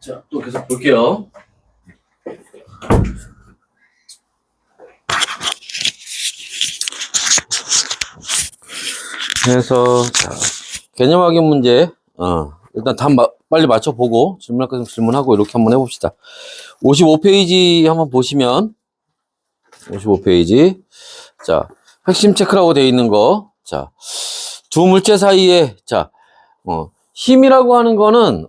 자, 또 계속 볼게요. 그래서 자, 개념 확인 문제 일단 빨리 맞춰보고 질문할 거 질문하고 이렇게 한번 해봅시다. 55페이지 한번 보시면 55페이지 자 핵심 체크라고 되어 있는 거 자 두 물체 사이에 자 힘이라고 하는 거는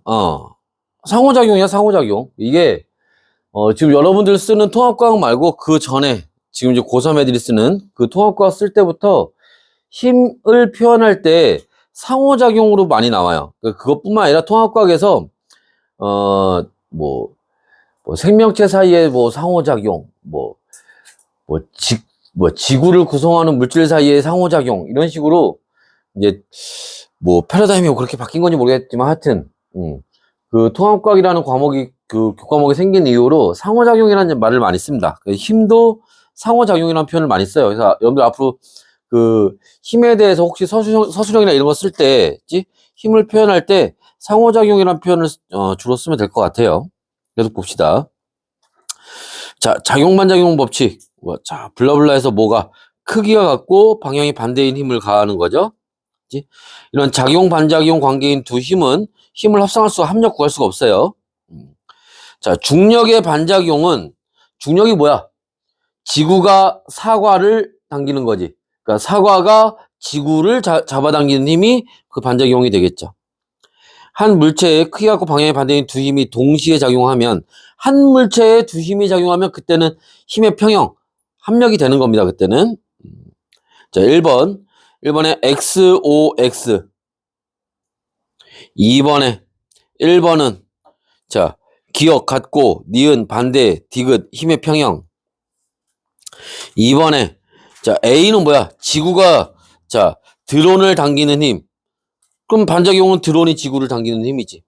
상호작용이야. 상호작용. 이게 지금 여러분들 쓰는 통합과학 말고 그 전에 지금 이제 고3 애들이 쓰는 그 통합과학 쓸 때부터 힘을 표현할 때 상호작용으로 많이 나와요. 그것뿐만 아니라 통합과학에서 뭐 생명체 사이에 뭐 상호작용, 지구를 구성하는 물질 사이의 상호작용 이런 식으로 이제 뭐 패러다임이 그렇게 바뀐 건지 모르겠지만 하여튼 그 통합과학이라는 과목이 그 교과목이 생긴 이후로 상호작용이라는 말을 많이 씁니다. 힘도 상호작용이라는 표현을 많이 써요. 그래서 여러분들 앞으로 그 힘에 대해서 혹시 서술형이나 이런 거 쓸 때 힘을 표현할 때 상호작용이라는 표현을 주로 쓰면 될 것 같아요. 계속 봅시다. 자, 작용 반작용 법칙. 자, 블라블라에서 뭐가 크기가 같고 방향이 반대인 힘을 가하는 거죠. 이런 작용 반작용 관계인 두 힘은 힘을 합성할 수가 합력 구할 수가 없어요. 자, 중력의 반작용은 중력이 뭐야? 지구가 사과를 당기는 거지. 그러니까 사과가 지구를 잡아당기는 힘이 그 반작용이 되겠죠. 한 물체의 크기 같고 방향이 반대인 두 힘이 동시에 작용하면 한 물체에 두 힘이 작용하면 그때는 힘의 평형, 합력이 되는 겁니다. 그때는. 자, 1번에 XOX 1번은 자, 기억, 같고, 니은, 반대, 디귿, 힘의 평형 2번에 자, A는 뭐야? 지구가 자, 드론을 당기는 힘. 그럼 반작용은 드론이 지구를 당기는 힘이지.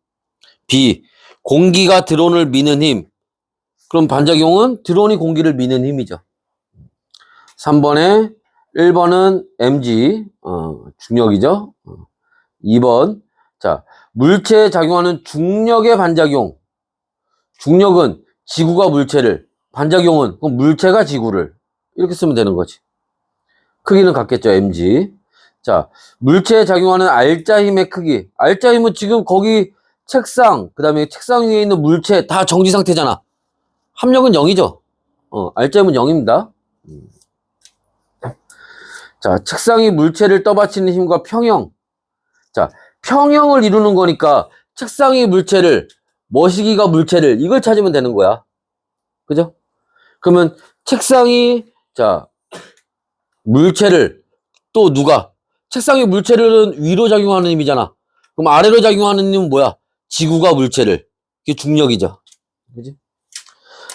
B, 공기가 드론을 미는 힘. 그럼 반작용은 드론이 공기를 미는 힘이죠. 3번에 1번은 mg, 중력이죠. 2번, 자, 물체에 작용하는 중력의 반작용. 중력은 지구가 물체를, 반작용은 그럼 물체가 지구를. 이렇게 쓰면 되는 거지. 크기는 같겠죠, mg. 자, 물체에 작용하는 알자 힘의 크기. 알자 힘은 지금 거기 책상, 그 다음에 책상 위에 있는 물체 다 정지 상태잖아. 합력은 0이죠. 알자 힘은 0입니다. 자, 책상이 물체를 떠받치는 힘과 평형. 자, 평형을 이루는 거니까 책상이 물체를, 머시기가 물체를 이걸 찾으면 되는 거야. 그죠? 그러면 책상이 자, 물체를 또 누가? 책상의 물체를 위로 작용하는 힘이잖아. 그럼 아래로 작용하는 힘은 뭐야? 지구가 물체를. 이게 중력이죠. 그지?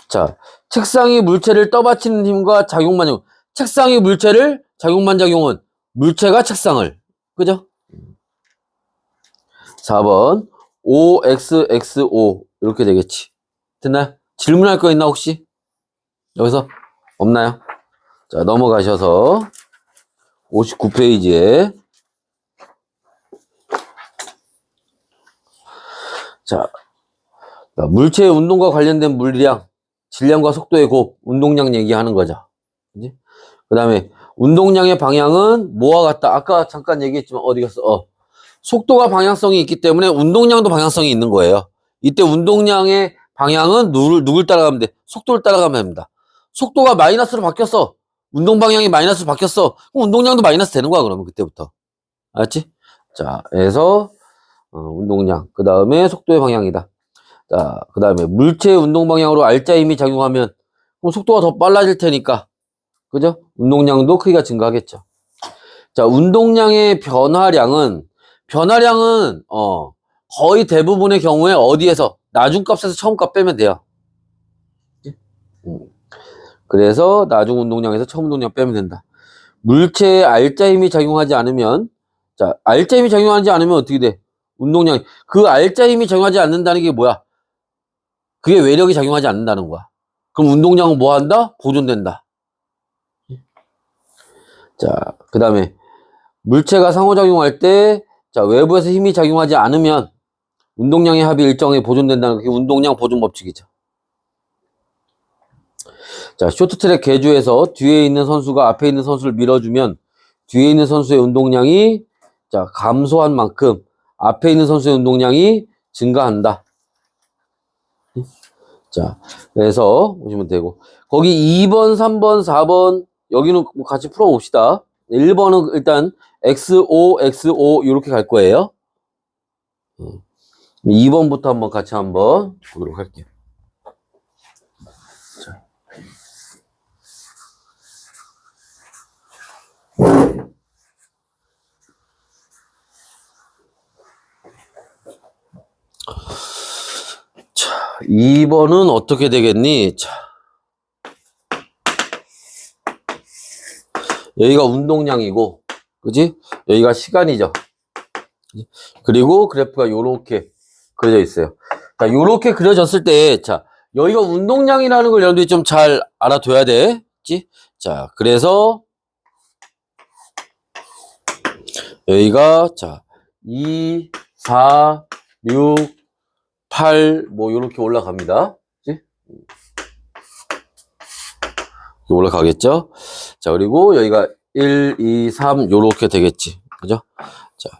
자, 책상이 물체를 떠받치는 힘과 작용반작용. 책상이 물체를, 작용반작용은 물체가 책상을. 그죠? 4번 OXXO 이렇게 되겠지. 됐나요? 질문할 거 있나 혹시? 여기서? 없나요? 자, 넘어가셔서 59페이지에 자, 물체의 운동과 관련된 물리량, 질량과 속도의 곱, 운동량 얘기하는 거죠. 그 다음에 운동량의 방향은 뭐와 같다? 아까 잠깐 얘기했지만 어디 갔어? 속도가 방향성이 있기 때문에 운동량도 방향성이 있는 거예요. 이때 운동량의 방향은 누굴 따라가면 돼? 속도를 따라가면 됩니다. 속도가 마이너스로 바뀌었어. 운동 방향이 마이너스로 바뀌었어. 그럼 운동량도 마이너스 되는 거야, 그러면 그때부터. 알았지? 자, 그래서 운동량, 그 다음에 속도의 방향이다. 자, 그 다음에 물체의 운동 방향으로 알자 힘이 작용하면 그럼 속도가 더 빨라질 테니까, 그죠? 운동량도 크기가 증가하겠죠. 자, 운동량의 변화량은 거의 대부분의 경우에 어디에서 나중값에서 처음값 빼면 돼요. 그래서 나중 운동량에서 처음 운동량 빼면 된다. 물체에 알자 힘이 작용하지 않으면 자, 알자 힘이 작용하지 않으면 어떻게 돼? 운동량. 그 알자 힘이 작용하지 않는다는 게 뭐야? 그게 외력이 작용하지 않는다는 거야. 그럼 운동량은 뭐 한다? 보존된다. 자, 그 다음에 물체가 상호작용할 때 자, 외부에서 힘이 작용하지 않으면 운동량의 합이 일정하게 보존된다는 게 운동량 보존 법칙이죠. 자, 쇼트트랙 계주에서 뒤에 있는 선수가 앞에 있는 선수를 밀어주면 뒤에 있는 선수의 운동량이 자, 감소한 만큼 앞에 있는 선수의 운동량이 증가한다. 자, 그래서 보시면 되고 거기 2번, 3번, 4번 여기는 뭐 같이 풀어봅시다. 1번은 일단 XO, XO 이렇게 갈 거예요. 2번부터 한번 같이 한번 보도록 할게요. 자, 2번은 어떻게 되겠니? 자, 여기가 운동량이고, 그지? 여기가 시간이죠. 그리고 그래프가 요렇게 그려져 있어요. 자, 요렇게 그려졌을 때, 자, 여기가 운동량이라는 걸 여러분들이 좀 잘 알아둬야 돼. 그치? 자, 그래서, 여기가, 자, 2, 4, 6, 8, 뭐, 요렇게 올라갑니다. 그치? 올라가겠죠? 자, 그리고 여기가 1, 2, 3, 요렇게 되겠지. 그죠? 자,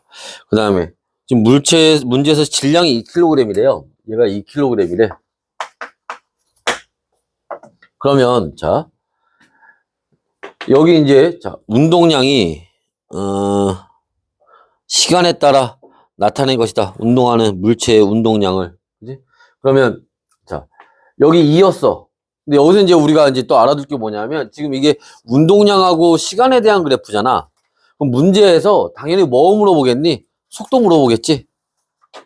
그 다음에, 지금 문제에서 질량이 2kg이래요. 얘가 2kg이래. 그러면, 자, 여기 이제, 자, 운동량이, 시간에 따라 나타낸 것이다. 운동하는 물체의 운동량을. 그지? 그러면, 자, 여기 2였어. 근데 여기서 이제 우리가 이제 또 알아둘 게 뭐냐면, 지금 이게 운동량하고 시간에 대한 그래프잖아. 그럼 문제에서 당연히 뭐 물어보겠니? 속도 물어보겠지?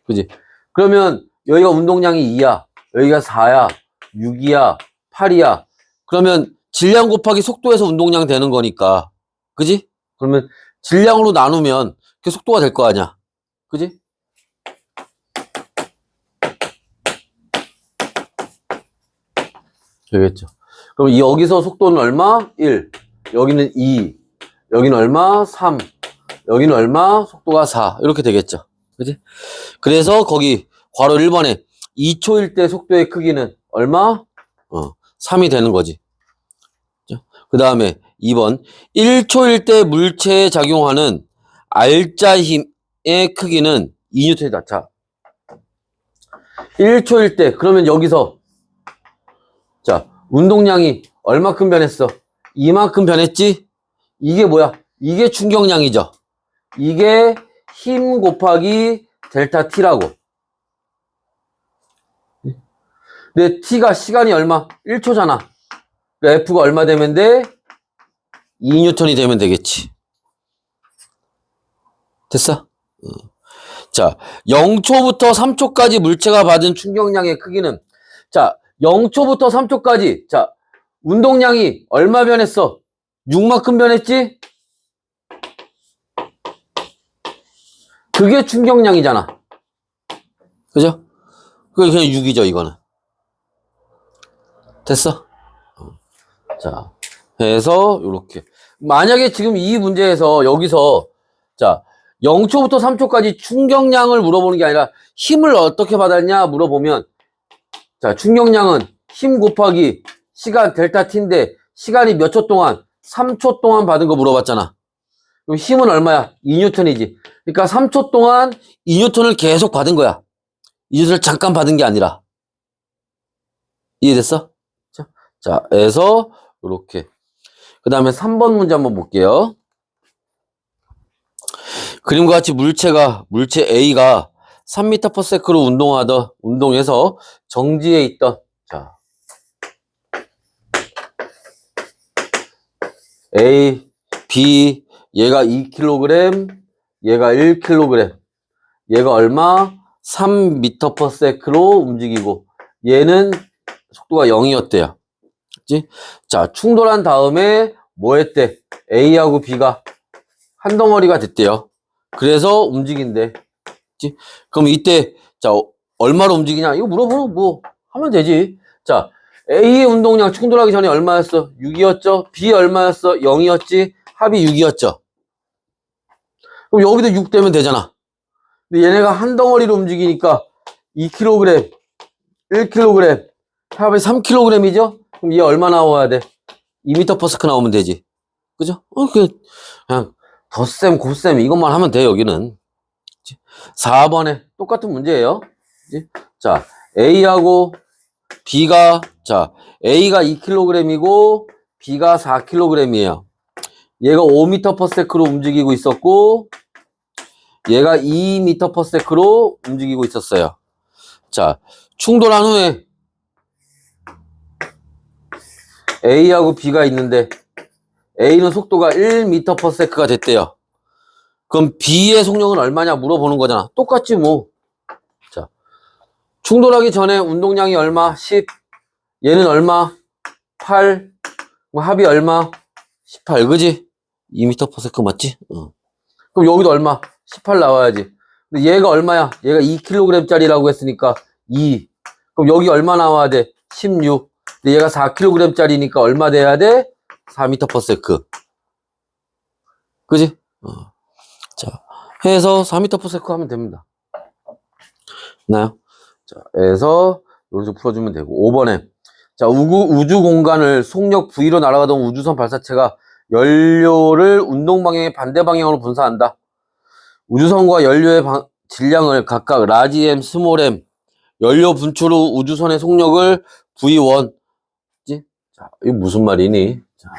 그지? 그러면 여기가 운동량이 2야. 여기가 4야. 6이야. 8이야. 그러면 질량 곱하기 속도에서 운동량 되는 거니까. 그지? 그러면 질량으로 나누면 그게 속도가 될 거 아니야. 그지? 되겠죠. 그럼 여기서 속도는 얼마? 1. 여기는 2. 여기는 얼마? 3. 여기는 얼마? 속도가 4. 이렇게 되겠죠. 그지? 그래서 거기 괄호 1번에 2초일 때 속도의 크기는 얼마? 3이 되는 거지. 그 다음에 2번 1초일 때 물체에 작용하는 알짜 힘의 크기는 2N이다. 자, 1초일 때 그러면 여기서 자, 운동량이 얼마큼 변했어? 이만큼 변했지? 이게 뭐야? 이게 충격량이죠. 이게 힘 곱하기 델타 T라고. 근데 T가 시간이 얼마? 1초잖아. 그러니까 F가 얼마 되면 돼? 2N이 되면 되겠지. 됐어? 자, 0초부터 3초까지 물체가 받은 충격량의 크기는 자, 0초부터 3초까지 자, 운동량이 얼마 변했어? 6만큼 변했지? 그게 충격량이잖아. 그죠? 그게 그냥 6이죠, 이거는. 됐어? 자, 해서 요렇게. 만약에 지금 이 문제에서 여기서 자, 0초부터 3초까지 충격량을 물어보는 게 아니라 힘을 어떻게 받았냐 물어보면 자, 충격량은 힘 곱하기 시간 델타 T인데 시간이 몇 초 동안? 3초 동안 받은 거 물어봤잖아. 그럼 힘은 얼마야? 2N이지. 그러니까 3초 동안 2N을 계속 받은 거야. 2N을 잠깐 받은 게 아니라. 이해됐어? 자, 해서 요렇게. 그 다음에 3번 문제 한번 볼게요. 그림과 같이 물체 A가 3m/s로 운동해서 정지해 있던, 자, A, B, 얘가 2kg, 얘가 1kg, 얘가 얼마? 3m/s로 움직이고, 얘는 속도가 0이었대요. 그치? 자, 충돌한 다음에 뭐 했대? A하고 B가 한 덩어리가 됐대요. 그래서 움직인대. 그치? 그럼 이때, 자, 얼마로 움직이냐? 이거 물어보면 뭐, 하면 되지. 자, A의 운동량 충돌하기 전에 얼마였어? 6이었죠? B 얼마였어? 0이었지? 합이 6이었죠? 그럼 여기도 6 되면 되잖아. 근데 얘네가 한 덩어리로 움직이니까 2kg, 1kg, 합이 3kg이죠? 그럼 얘 얼마 나와야 돼? 2m/s 나오면 되지. 그죠? 그냥 덧셈, 곱셈 이것만 하면 돼, 여기는. 4번에 똑같은 문제예요. 그치? 자, A하고 B가, 자, A가 2kg이고 B가 4kg이에요. 얘가 5m/s로 움직이고 있었고 얘가 2m/s로 움직이고 있었어요. 자, 충돌한 후에 A하고 B가 있는데 A는 속도가 1m/s가 됐대요. 그럼 B의 속력은 얼마냐 물어보는 거잖아. 똑같지 뭐. 자, 충돌하기 전에 운동량이 얼마? 10. 얘는 얼마? 8. 합이 얼마? 18. 그지? 2m/s 맞지? 그럼 여기도 얼마? 18 나와야지. 근데 얘가 얼마야? 얘가 2kg짜리라고 했으니까 2. 그럼 여기 얼마 나와야 돼? 16. 근데 얘가 4kg짜리니까 얼마 돼야 돼? 4m/s. 그지? 자, 해서 4m/s 하면 됩니다. 나요? 자, 해서 여기서 풀어주면 되고. 5번에 자, 우주 공간을 속력 V로 날아가던 우주선 발사체가 연료를 운동 방향의 반대 방향으로 분사한다. 우주선과 연료의 질량을 각각 라지 M, 스몰 m, 연료 분출 후 우주선의 속력을 V1. 자, 이거 무슨 말이니? 자.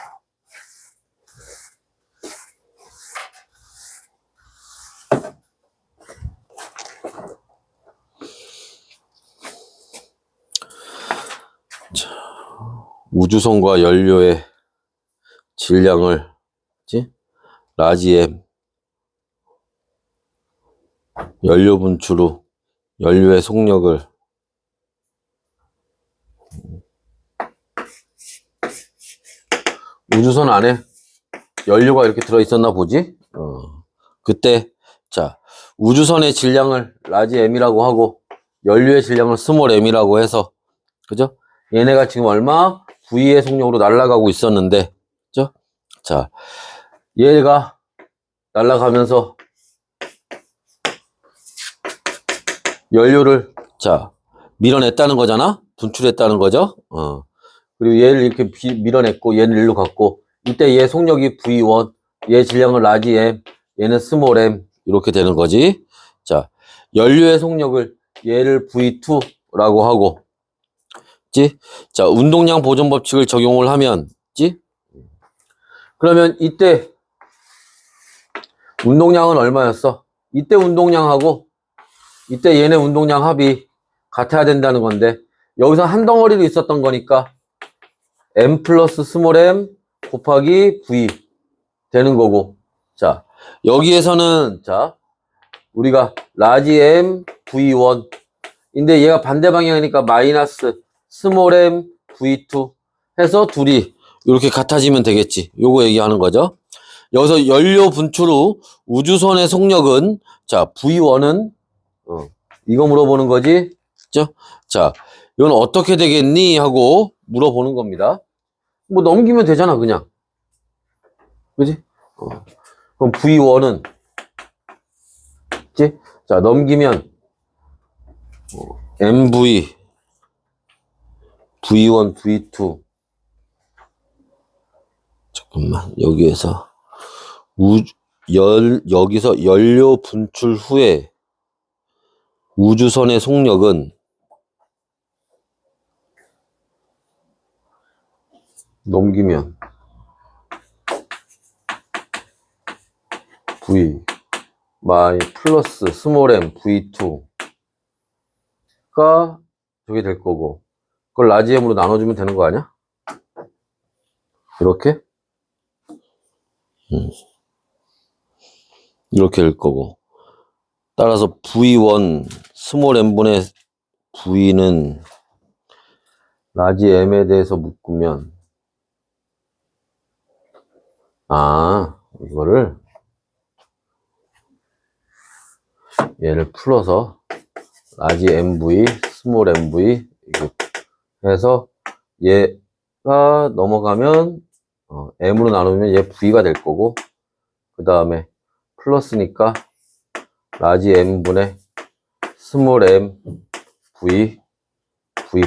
우주선과 연료의 질량을 라지 M, 연료 분출 후 연료의 속력을 우주선 안에 연료가 이렇게 들어있었나 보지? 그때 자, 우주선의 질량을 라지 M이라고 하고 연료의 질량을 스몰 m이라고 해서 그죠? 얘네가 지금 얼마? V의 속력으로 날아가고 있었는데 그죠? 자, 얘가 날아가면서 연료를 자 밀어냈다는 거잖아? 분출했다는 거죠? 그리고 얘를 이렇게 밀어냈고 얘는 일로 갔고 이때 얘 속력이 V1, 얘 질량은 라지 M, 얘는 스몰 m 이렇게 되는 거지. 자, 연료의 속력을 얘를 V2라고 하고 자, 운동량 보존 법칙을 적용을 하면 그러면 이때 운동량은 얼마였어? 이때 운동량하고 이때 얘네 운동량 합이 같아야 된다는 건데 여기서 한 덩어리로 있었던 거니까 M 플러스 스몰 m 곱하기 V 되는 거고 자 여기에서는 자 우리가 라지 M V1 인데 얘가 반대 방향이니까 마이너스 스몰 m V2 해서 둘이 이렇게 같아지면 되겠지. 요거 얘기하는 거죠. 여기서 연료 분출 후 우주선의 속력은 자 V1은 이거 물어보는 거지. 그죠? 자, 이건 어떻게 되겠니? 하고 물어보는 겁니다. 뭐 넘기면 되잖아, 그냥. 그지? 그럼 V1은 그치? 자, 넘기면 MV V1, V2 잠깐만 여기에서 여기서 연료 분출 후에 우주선의 속력은 넘기면 V 마이 플러스 스몰 m V2가 저게 될 거고 그걸 라지 m으로 나눠주면 되는 거 아니야? 이렇게? 이렇게 될 거고 따라서 V1 스몰 m분의 V는 라지 m에 대해서 묶으면 이거를 얘를 풀어서 라지 mv 스몰 mv 이렇게 해서 얘가 넘어가면 m으로 나누면 얘 v가 될 거고 그 다음에 플러스니까 라지 m분의 스몰 m V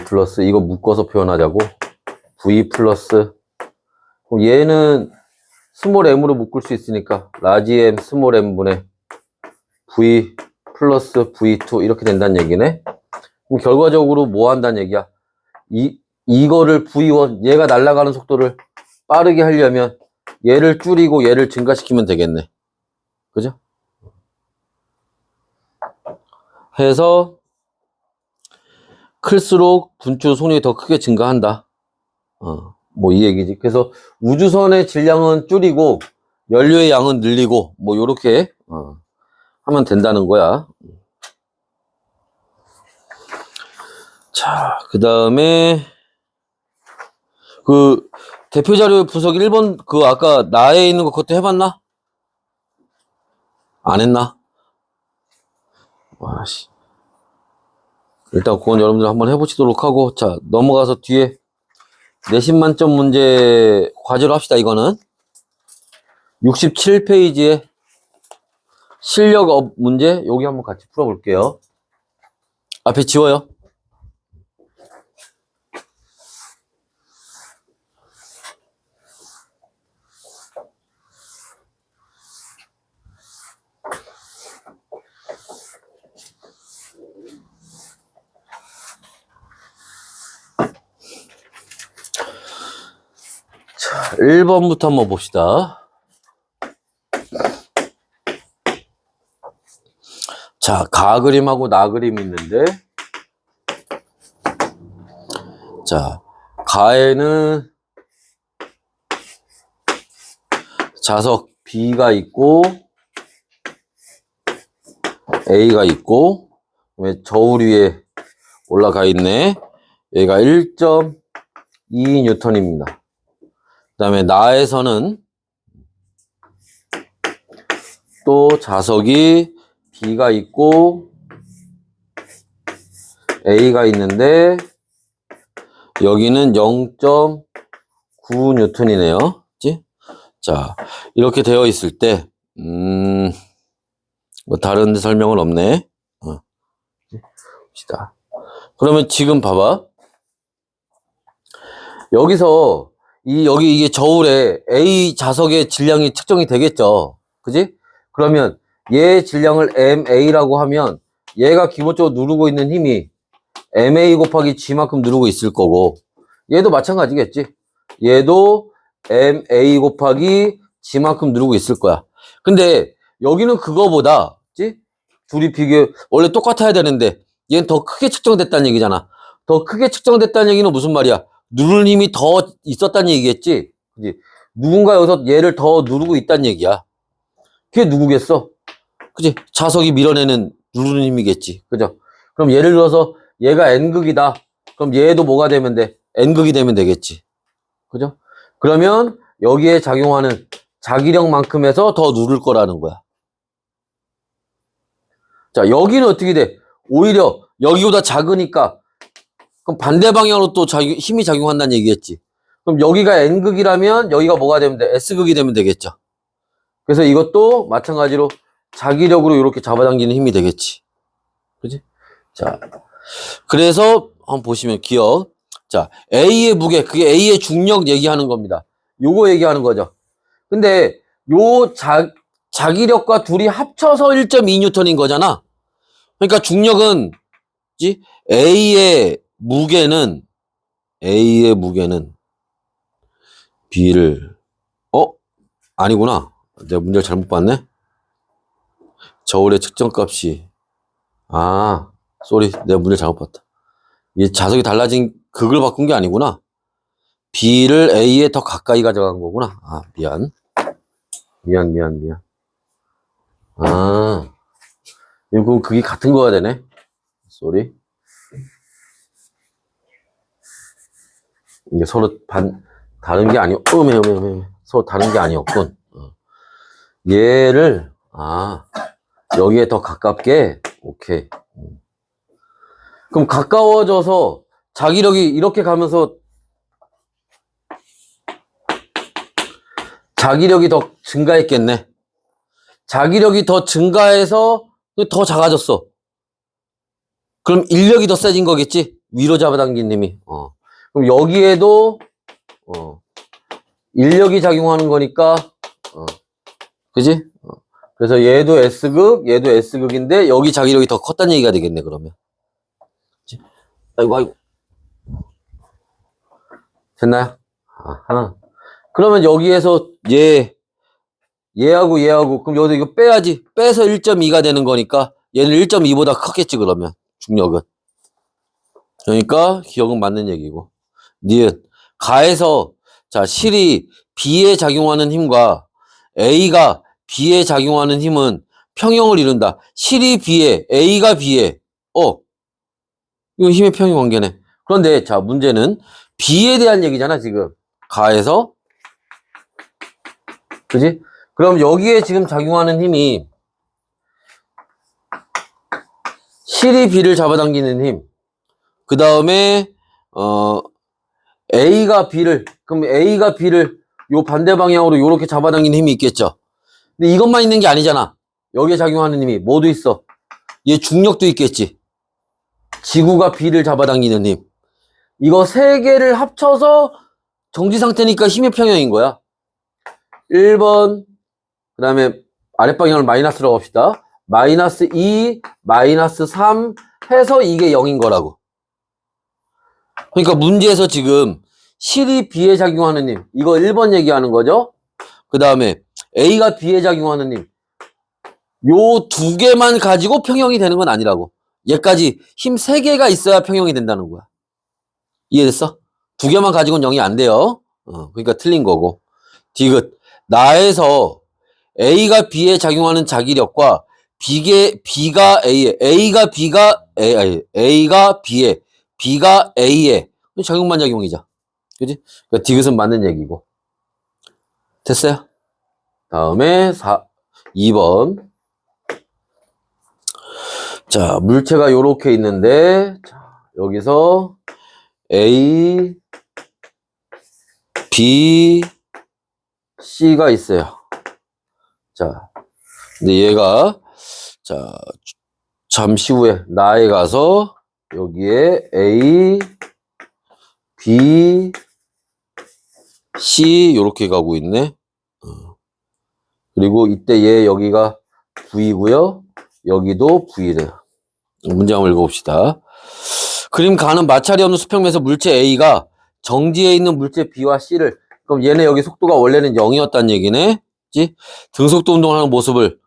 플러스, 이거 묶어서 표현하자고. V 플러스, 그럼 얘는 스몰 m으로 묶을 수 있으니까 라지 m 스몰 m 분의 V 플러스 V2 이렇게 된다는 얘기네. 그럼 결과적으로 뭐 한다는 얘기야? 이거를 V1, 얘가 날아가는 속도를 빠르게 하려면 얘를 줄이고 얘를 증가시키면 되겠네. 그죠? 해서 클수록 분출 속력이 더 크게 증가한다. 뭐 이 얘기지. 그래서 우주선의 질량은 줄이고 연료의 양은 늘리고 뭐 요렇게 하면 된다는 거야. 자, 그 다음에 그 대표 자료 분석 1번 그 아까 나에 있는 거 그것도 해봤나? 안 했나? 와씨. 일단 그건 여러분들 한번 해보시도록 하고, 자, 넘어가서 뒤에 내신 만점 문제 과제로 합시다. 이거는 67페이지에 실력업 문제 여기 한번 같이 풀어볼게요. 앞에 지워요. 자, 1번부터 한번 봅시다. 자, 가 그림하고 나 그림이 있는데, 자, 가에는 자석 B가 있고, A가 있고, 그다음에 저울 위에 올라가 있네. 얘가 1.2N입니다. 그 다음에 나에서는 또 자석이 B가 있고 A가 있는데 여기는 0.9N이네요. 그치? 자, 이렇게 되어 있을 때 뭐 다른 설명은 없네. 봅시다. 그러면 지금 봐봐. 여기서 여기 이게 저울에 A 자석의 질량이 측정이 되겠죠. 그지? 그러면 얘 질량을 MA라고 하면 얘가 기본적으로 누르고 있는 힘이 MA 곱하기 G만큼 누르고 있을 거고, 얘도 마찬가지겠지. 얘도 MA 곱하기 G만큼 누르고 있을 거야. 근데 여기는 그거보다, 그치? 둘이 비교, 원래 똑같아야 되는데 얘는 더 크게 측정됐다는 얘기잖아. 더 크게 측정됐다는 얘기는 무슨 말이야? 누르는 힘이 더 있었다는 얘기겠지? 그지? 누군가 여기서 얘를 더 누르고 있다는 얘기야. 그게 누구겠어? 그지? 자석이 밀어내는 누르는 힘이겠지. 그죠? 그럼 예를 들어서 얘가 N극이다. 그럼 얘도 뭐가 되면 돼? N극이 되면 되겠지. 그죠? 그러면 여기에 작용하는 자기력만큼에서 더 누를 거라는 거야. 자, 여기는 어떻게 돼? 오히려 여기보다 작으니까 그럼 반대 방향으로 또 힘이 작용한다는 얘기겠지. 그럼 여기가 N극이라면 여기가 뭐가 되면 돼? S극이 되면 되겠죠. 그래서 이것도 마찬가지로 자기력으로 이렇게 잡아당기는 힘이 되겠지. 그지? 자, 그래서 한번 보시면 기억. 자, A의 무게, 그게 A의 중력 얘기하는 겁니다. 요거 얘기하는 거죠. 근데 요 자기력과 둘이 합쳐서 1.2N인 거잖아. 그러니까 중력은 뭐지? A의 무게는 B를 아니구나. 내가 문제를 잘못 봤네. 저울의 측정값이 쏘리. 내가 문제를 잘못 봤다. 이 자석이 달라진 극을 바꾼 게 아니구나. B를 A에 더 가까이 가져간 거구나. 미안. 이거 그게 같은 거야 되네. 쏘리. 이게 서로 다른 게 아니오. 서로 다른 게 아니었군. 얘를 여기에 더 가깝게. 오케이. 그럼 가까워져서 자기력이 이렇게 가면서 자기력이 더 증가했겠네. 자기력이 더 증가해서 더 작아졌어. 그럼 인력이 더 세진 거겠지? 위로 잡아당긴 힘이. 그럼 여기에도, 인력이 작용하는 거니까, 그지? 그래서 얘도 S극, 얘도 S극인데, 여기 자기력이 더 컸다는 얘기가 되겠네, 그러면. 그치? 아이고. 됐나요? 하나. 그러면 여기에서 얘하고, 그럼 여기서 이거 빼야지. 빼서 1.2가 되는 거니까, 얘는 1.2보다 크겠지, 그러면. 중력은. 그러니까, 기억은 맞는 얘기고. 니은. 가에서, 자, 실이 B에 작용하는 힘과 A가 B에 작용하는 힘은 평형을 이룬다. 실이 B에, A가 B에. 이거 힘의 평형 관계네. 그런데, 자, 문제는 B에 대한 얘기잖아, 지금. 가에서. 그지? 그럼 여기에 지금 작용하는 힘이 실이 B를 잡아당기는 힘. 그 다음에, 그럼 A가 B를 요 반대 방향으로 요렇게 잡아당기는 힘이 있겠죠. 근데 이것만 있는 게 아니잖아. 여기에 작용하는 힘이 뭐도 있어. 얘 중력도 있겠지. 지구가 B를 잡아당기는 힘. 이거 세 개를 합쳐서 정지 상태니까 힘의 평형인 거야. 1번, 그 다음에 아랫방향을 마이너스라고 합시다. 마이너스 2, 마이너스 3 해서 이게 0인 거라고. 그러니까 문제에서 지금 실이 B에 작용하는 힘. 이거 1번 얘기하는 거죠. 그 다음에 A가 B에 작용하는 힘. 요 두 개만 가지고 평형이 되는 건 아니라고. 얘까지 힘 세 개가 있어야 평형이 된다는 거야. 이해됐어? 두 개만 가지고는 0이 안 돼요. 그러니까 틀린 거고. 디귿. 나에서 A가 B에 작용하는 자기력과 B가 A에, A가 B에, B가 A에 작용반작용이죠. 그지? 그러니까 디귿은 맞는 얘기고. 됐어요? 다음에 2번. 자, 물체가 요렇게 있는데, 자, 여기서 A, B, C가 있어요. 자, 근데 얘가, 자, 잠시 후에 나에 가서 여기에 A, B, C 요렇게 가고 있네. 그리고 이때 얘 여기가 V고요. 여기도 V래요. 문제 한번 읽어봅시다. 그림 가는 마찰이 없는 수평면에서 물체 A가 정지해 있는 물체 B와 C를, 그럼 얘네 여기 속도가 원래는 0이었다는 얘기네. 그치? 등속도 운동하는 모습을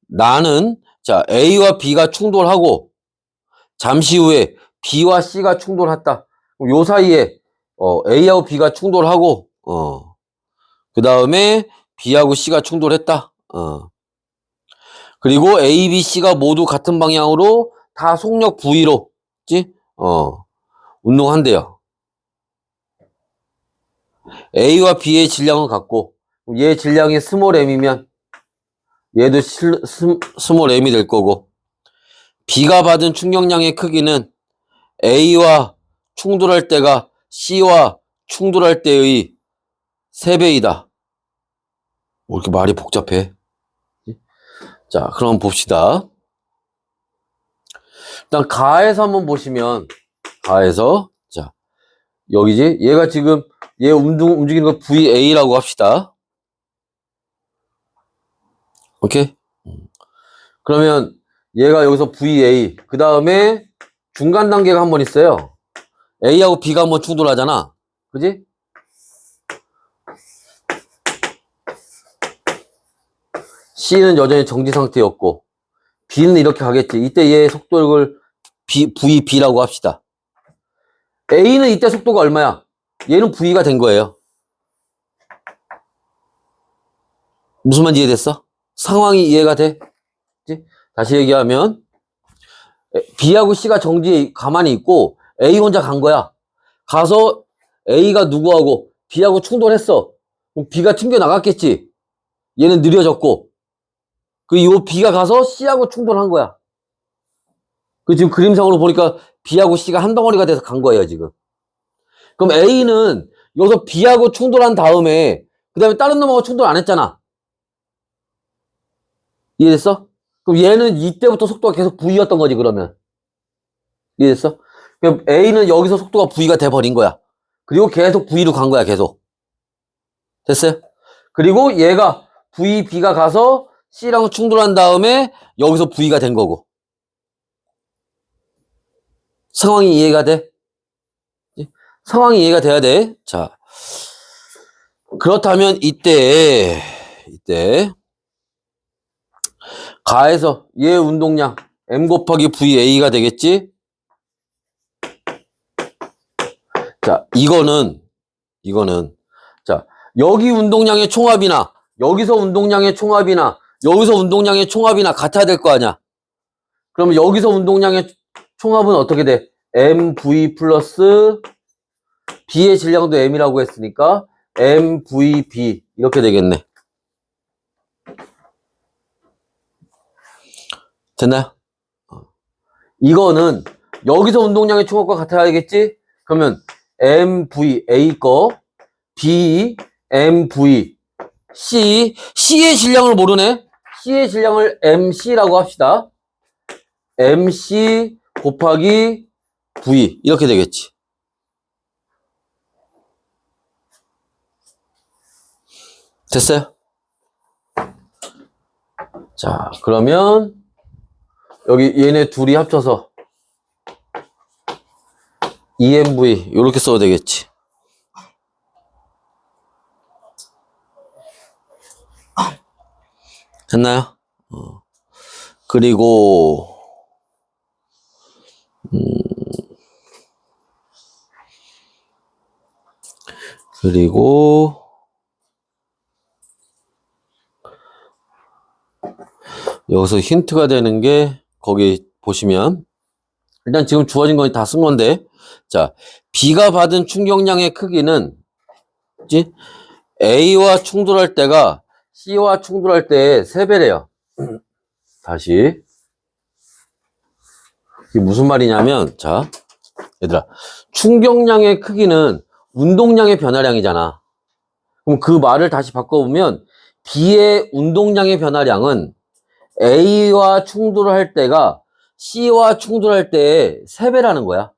나는, 자, A와 B가 충돌하고 잠시 후에 B와 C가 충돌했다. 그럼 요 사이에 A하고 B가 충돌하고 그 다음에 B하고 C가 충돌했다. 그리고 A, B, C가 모두 같은 방향으로 다 속력 V로, 그치? 운동한대요. A와 B의 질량은 같고, 얘 질량이 스몰 m이면 얘도 스몰 m이 될 거고, B가 받은 충격량의 크기는 A와 충돌할 때가 C와 충돌할 때의 3배이다. 뭐 이렇게 말이 복잡해. 자, 그럼 봅시다. 일단 가에서 한번 보시면, 가에서, 자, 여기지? 얘가 지금 얘 움직이는 거 VA라고 합시다. 오케이? 그러면 얘가 여기서 VA, 그 다음에 중간 단계가 한 번 있어요. A하고 B가 한번 충돌하잖아. 그지? C는 여전히 정지 상태였고, B는 이렇게 가겠지. 이때 얘 속도를 VB라고 합시다. A는 이때 속도가 얼마야? 얘는 V가 된 거예요. 무슨 말인지 이해됐어? 상황이 이해가 돼? 그치? 다시 얘기하면 B하고 C가 정지에 가만히 있고 A 혼자 간 거야. 가서 A가 누구하고 B하고 충돌했어. 그럼 B가 튕겨 나갔겠지. 얘는 느려졌고 요 B가 가서 C하고 충돌한 거야. 그 지금 그림상으로 보니까 B하고 C가 한 덩어리가 돼서 간 거예요, 지금. 그럼 A는 여기서 B하고 충돌한 다음에 그 다음에 다른 놈하고 충돌 안 했잖아. 이해됐어? 그럼 얘는 이때부터 속도가 계속 V였던 거지, 그러면. 이해됐어? 그럼 A는 여기서 속도가 V가 돼버린 거야. 그리고 계속 V로 간 거야, 계속. 됐어요? 그리고 얘가 VB가 가서 C랑 충돌한 다음에 여기서 V가 된 거고. 상황이 이해가 돼? 상황이 이해가 돼야 돼. 자, 그렇다면 이때 가에서 얘 운동량 M 곱하기 VA가 되겠지? 자, 이거는 자, 여기 운동량의 총합이나 여기서 운동량의 총합이나 여기서 운동량의 총합이나 같아야 될 거 아니야. 그러면 여기서 운동량의 총합은 어떻게 돼? MV 플러스 B의 질량도 M이라고 했으니까 MVB 이렇게 되겠네. 됐나요? 이거는 여기서 운동량의 총합과 같아야겠지? 그러면 MV A 거 B MV C의 질량을 모르네. C의 질량을 MC라고 합시다. MC 곱하기 V 이렇게 되겠지. 됐어요? 자, 그러면 여기 얘네 둘이 합쳐서 EMV 이렇게 써도 되겠지. 됐나요? 그리고 여기서 힌트가 되는 게 거기 보시면 일단 지금 주어진 건 다 쓴 건데 자 B가 받은 충격량의 크기는 그치? A와 충돌할 때가 C와 충돌할 때의 3배래요. 다시 이게 무슨 말이냐면 자 얘들아 충격량의 크기는 운동량의 변화량이잖아. 그럼 그 말을 다시 바꿔보면 B의 운동량의 변화량은 A와 충돌할 때가 C와 충돌할 때의 3배라는 거야.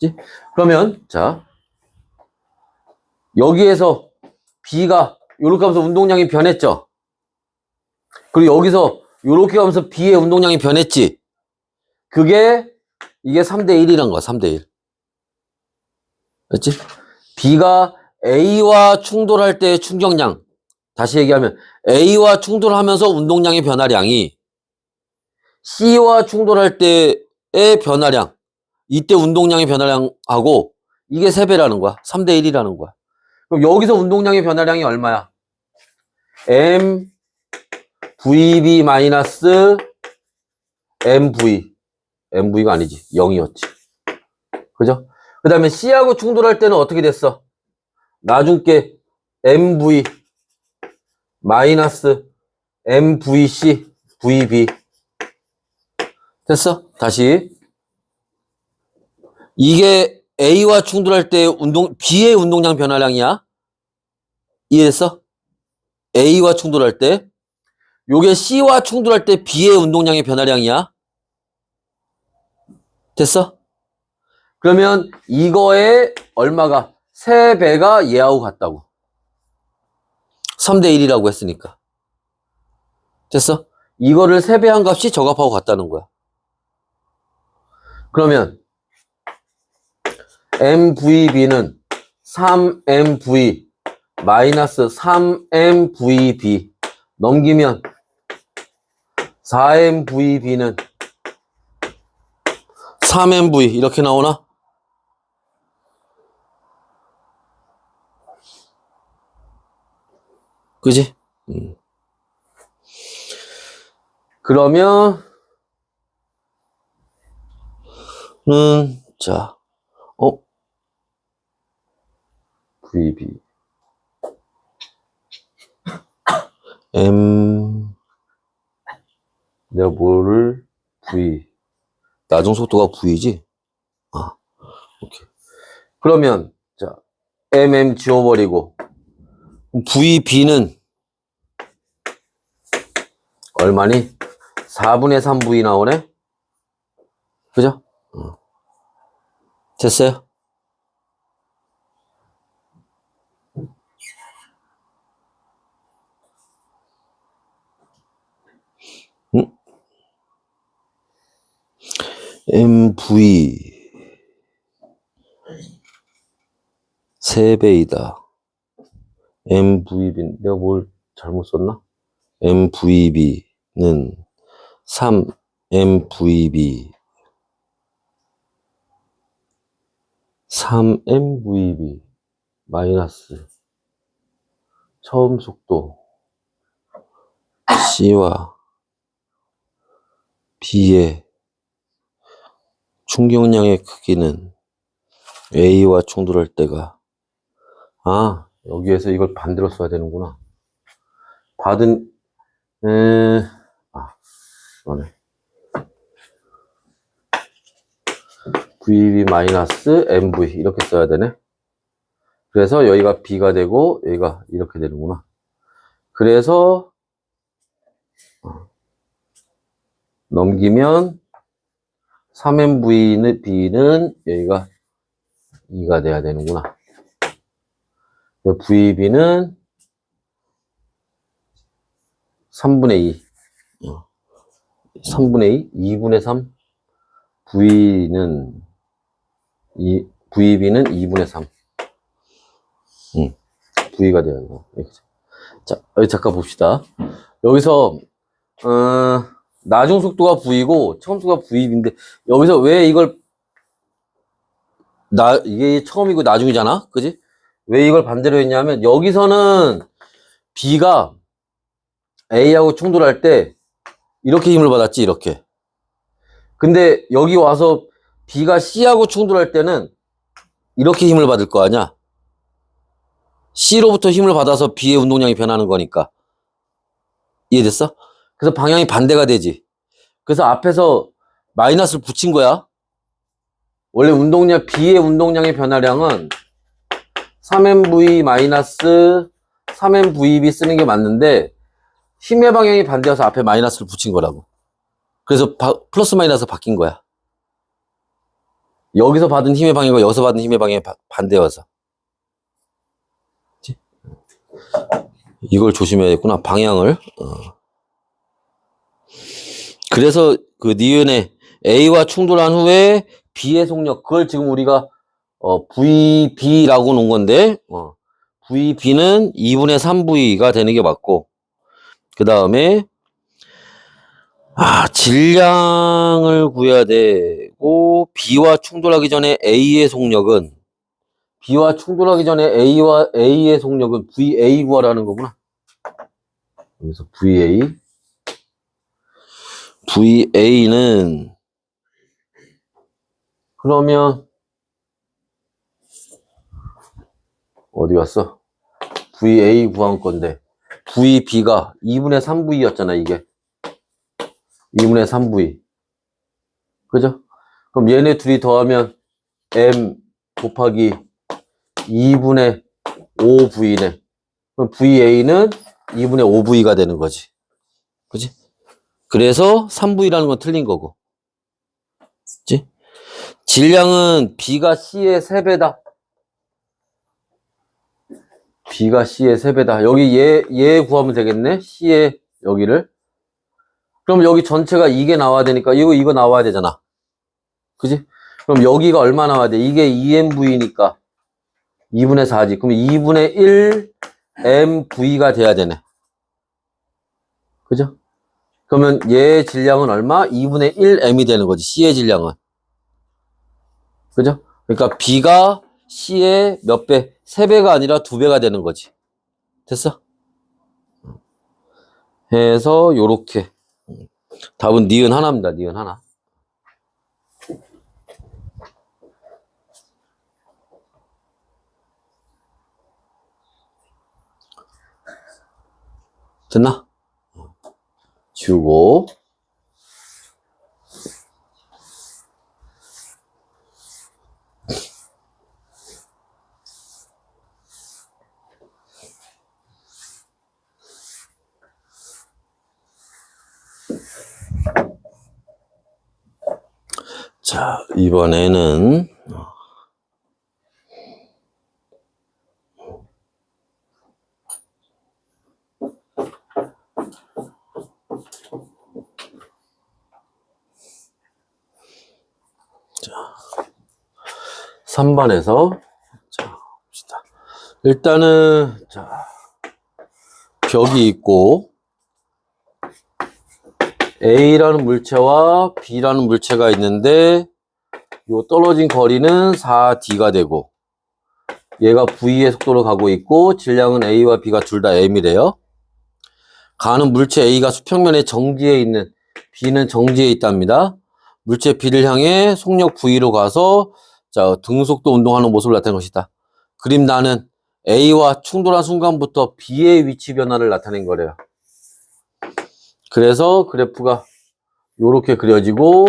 그치? 그러면 자 여기에서 B가 이렇게 하면서 운동량이 변했죠. 그리고 여기서 이렇게 하면서 B의 운동량이 변했지. 이게 3대1이란 거야. 3대1. 그렇지? B가 A와 충돌할 때의 충격량 다시 얘기하면 A와 충돌하면서 운동량의 변화량이 C와 충돌할 때의 변화량 이때 운동량의 변화량하고 이게 3배라는 거야. 3대1이라는 거야. 그럼 여기서 운동량의 변화량이 얼마야? MVB 마이너스 MV가 아니지. 0이었지. 그죠? 그 다음에 C하고 충돌할 때는 어떻게 됐어? 나중께 MV 마이너스 MVC VB 됐어? 다시 이게 A와 충돌할 때 B의 운동량 변화량이야. 이해했어? A와 충돌할 때 요게 C와 충돌할 때 B의 운동량의 변화량이야. 됐어? 그러면 이거의 얼마가 3배가 얘하고 같다고. 3대1이라고 했으니까. 됐어? 이거를 3배한 값이 저 값하고 같다는 거야. 그러면 MVB는 3MV 마이너스 3MVB 넘기면 4MVB는 3MV 이렇게 나오나? 그지? 그러면 자 VB M 내가 뭐를 V 나중 속도가 V지? 아 오케이. 그러면 자 MM 지워버리고 VB는 얼마니? 4분의 3V 나오네? 그죠? 됐어요? 응? MV 3배이다. MVB 내가 뭘 잘못 썼나? MVB는 3 MVB 3MVB 마이너스 처음 속도 C와 B의 충격량의 크기는 A와 충돌할 때가 여기에서 이걸 반대로 써야 되는구나. 받은 그러네. VB 마이너스 MV 이렇게 써야 되네. 그래서 여기가 B가 되고 여기가 이렇게 되는구나. 그래서 넘기면 3MV는 B는 여기가 2가 돼야 되는구나. VB는 3분의 2. 3분의 2, 2분의 3. VB는 2분의 3. V가 돼야 되고. 자, 여기 잠깐 봅시다. 여기서, 나중 속도가 V고, 처음 속도가 VB인데, 여기서 왜 이걸, 이게 처음이고 나중이잖아? 그지? 왜 이걸 반대로 했냐면, 여기서는 B가 A하고 충돌할 때, 이렇게 힘을 받았지, 이렇게. 근데 여기 와서 B가 C하고 충돌할 때는, 이렇게 힘을 받을 거 아니야? C로부터 힘을 받아서 B의 운동량이 변하는 거니까. 이해됐어? 그래서 방향이 반대가 되지. 그래서 앞에서 마이너스를 붙인 거야. 원래 B의 운동량의 변화량은 3MV 마이너스 3MVB 쓰는 게 맞는데 힘의 방향이 반대여서 앞에 마이너스를 붙인 거라고. 그래서 플러스 마이너스 바뀐 거야. 여기서 받은 힘의 방향과 여기서 받은 힘의 방향이 반대여서. 이걸 조심해야겠구나. 방향을. 그래서 그 니은의 A와 충돌한 후에 B의 속력, 그걸 지금 우리가 VB라고 놓은 건데 VB는 2분의 3V가 되는 게 맞고, 그 다음에 질량을 구해야 되고, B와 충돌하기 전에 A의 속력은 A의 속력은 VA 구하라는 거구나. 그래서 VA는 그러면 어디 갔어? VA 구한 건데 VB가 2분의 3V였잖아. 이게 2분의 3V, 그죠? 그럼 얘네 둘이 더하면 M 곱하기 2분의 5V네. 그럼 VA는 2분의 5V가 되는 거지. 그지? 그래서 3V라는 건 틀린 거고. 그지? 질량은 B가 C의 3배다. B가 C의 3배다. 여기 얘 구하면 되겠네? C의 여기를. 그럼 여기 전체가 이게 나와야 되니까 이거 나와야 되잖아. 그지? 그럼 여기가 얼마 나와야 돼? 이게 2MV니까 2분의 4지. 그럼 2분의 1 MV가 돼야 되네. 그죠? 그러면 얘의 질량은 얼마? 2분의 1 M이 되는 거지. C의 질량은. 그죠? 그러니까 B가 C의 몇 배? 3배가 아니라 2배가 되는 거지. 됐어? 해서 요렇게. 답은 니은 하나입니다. 니은 하나. 됐나? 지우고. 자, 이번에는 자, 3번에서 자, 봅시다. 일단은 자, 벽이 있고 A라는 물체와 B라는 물체가 있는데 요 떨어진 거리는 4D가 되고 얘가 V의 속도로 가고 있고 질량은 A와 B가 둘 다 M이래요. 가는 물체 A가 수평면에 정지해 있는 B는 정지해 있답니다. 물체 B를 향해 속력 V로 가서 자, 등속도 운동하는 모습을 나타낸 것이다. 그림 나는 A와 충돌한 순간부터 B의 위치 변화를 나타낸 거래요. 그래서 그래프가 이렇게 그려지고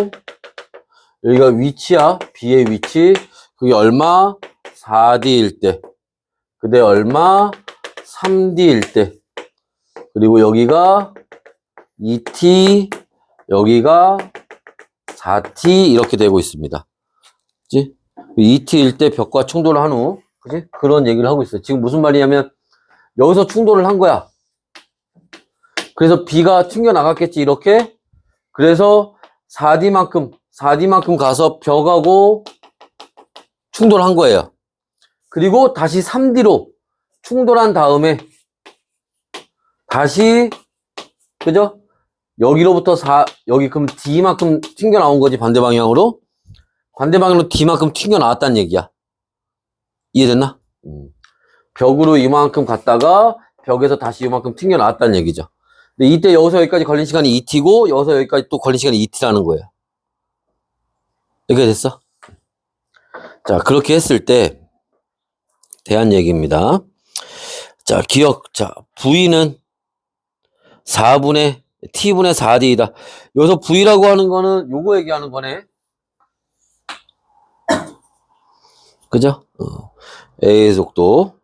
여기가 위치야. B의 위치. 그게 얼마? 4D일 때. 그대 얼마? 3D일 때. 그리고 여기가 2T, 여기가 4T 이렇게 되고 있습니다. 그치? 2T일 때 벽과 충돌을 한 후, 그치? 그런 얘기를 하고 있어요. 지금 무슨 말이냐면 여기서 충돌을 한 거야. 그래서 B가 튕겨 나갔겠지, 이렇게. 그래서 4D만큼 가서 벽하고 충돌한 거예요. 그리고 다시 3D로 충돌한 다음에 다시, 그죠? 여기로부터 여기 그럼 D만큼 튕겨 나온 거지, 반대 방향으로. 반대 방향으로 D만큼 튕겨 나왔다는 얘기야. 이해됐나? 벽으로 이만큼 갔다가 벽에서 다시 이만큼 튕겨 나왔다는 얘기죠. 근데 이때 여기서 여기까지 걸린 시간이 2T고 여기서 여기까지 또 걸린 시간이 2T라는 거예요. 이렇게 됐어? 자, 그렇게 했을 때 대한 얘기입니다. 자, 기억. 자, V는 T분의 4D이다. 여기서 V라고 하는 거는 요거 얘기하는 거네. 그죠? A의 속도를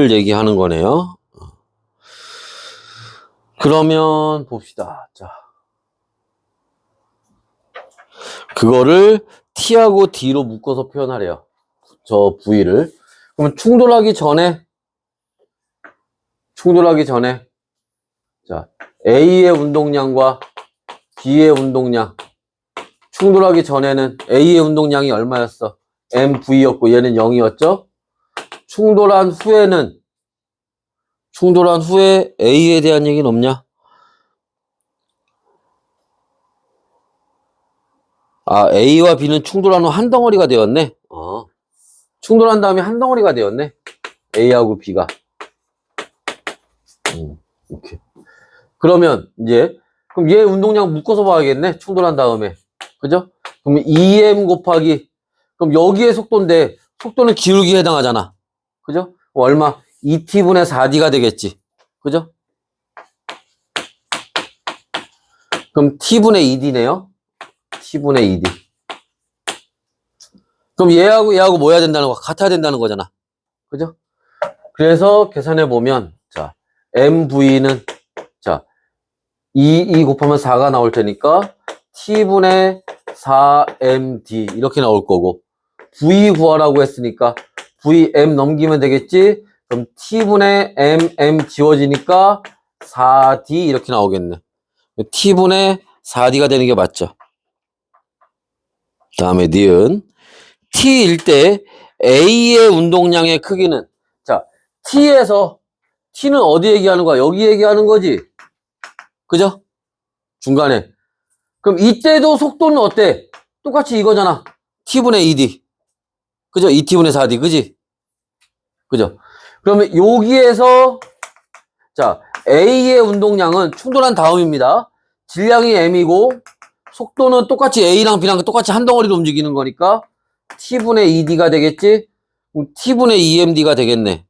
얘기하는 거네요. 그러면 봅시다. 자, 그거를 T하고 D로 묶어서 표현하래요. 저 V를. 그러면 충돌하기 전에 자, A의 운동량과 B의 운동량 충돌하기 전에는 A의 운동량이 얼마였어? MV였고 얘는 0이었죠? 충돌한 후에 A에 대한 얘기는 없냐? 아, A와 B는 충돌한 후 한 덩어리가 되었네. 충돌한 다음에 한 덩어리가 되었네. A하고 B가. 이렇게. 그러면 이제 그럼 얘 운동량 묶어서 봐야겠네. 충돌한 다음에. 그죠? 그러면 2m 곱하기 그럼 여기에 속도인데 속도는 기울기에 해당하잖아. 그죠? 얼마? 2t분의 4d가 되겠지. 그죠? 그럼 t분의 2d네요. t분의 2d. 그럼 얘하고 뭐 해야 된다는 거? 같아야 된다는 거잖아. 그죠? 그래서 계산해 보면 자, MV는 자, 2 곱하면 4가 나올 테니까 t분의 4md 이렇게 나올 거고 v 구하라고 했으니까 vm 넘기면 되겠지. 그럼 t분의 mm 지워지니까 4d 이렇게 나오겠네. t분의 4d가 되는 게 맞죠. 다음에 니은 t일 때 A의 운동량의 크기는 자, T는 어디 얘기하는 거야? 여기 얘기하는 거지. 그죠? 중간에. 그럼 이때도 속도는 어때? 똑같이 이거잖아. T분의 2D. 그죠? 2T분의 4D. 그지? 그죠? 그러면 여기에서 자, A의 운동량은 충돌한 다음입니다. 질량이 M이고 속도는 똑같이 A랑 B랑 똑같이 한 덩어리로 움직이는 거니까 T분의 2D가 되겠지? 그럼 T분의 2MD가 되겠네.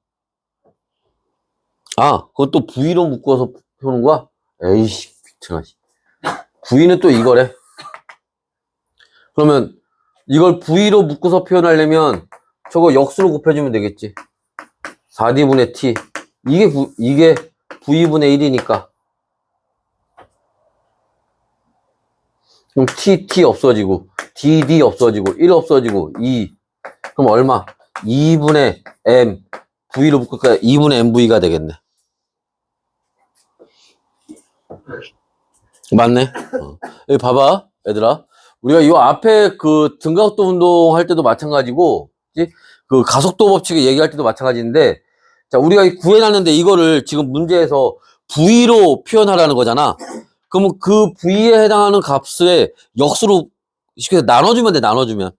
아, 그것도 V로 묶어서 푸는 거야? 에이씨, 귀찮아지. V는 또 이거래. 그러면 이걸 V로 묶어서 표현하려면 저거 역수로 곱해주면 되겠지. 4D분의 T. 이게 V분의 1이니까. 그럼 T 없어지고 dd 없어지고 1 없어지고 2 그럼 얼마? 2분의 m v로 묶을까? 2분의 mv가 되겠네. 맞네. 여기 봐봐 얘들아, 우리가 이 앞에 그 등각도 운동 할 때도 마찬가지고, 그치? 그 가속도 법칙을 얘기할 때도 마찬가지인데, 자, 우리가 구해놨는데 이거를 지금 문제에서 V로 표현하라는 거잖아. 그러면 그 V에 해당하는 값을 역수로 쉽게 나눠주면 돼, 나눠주면.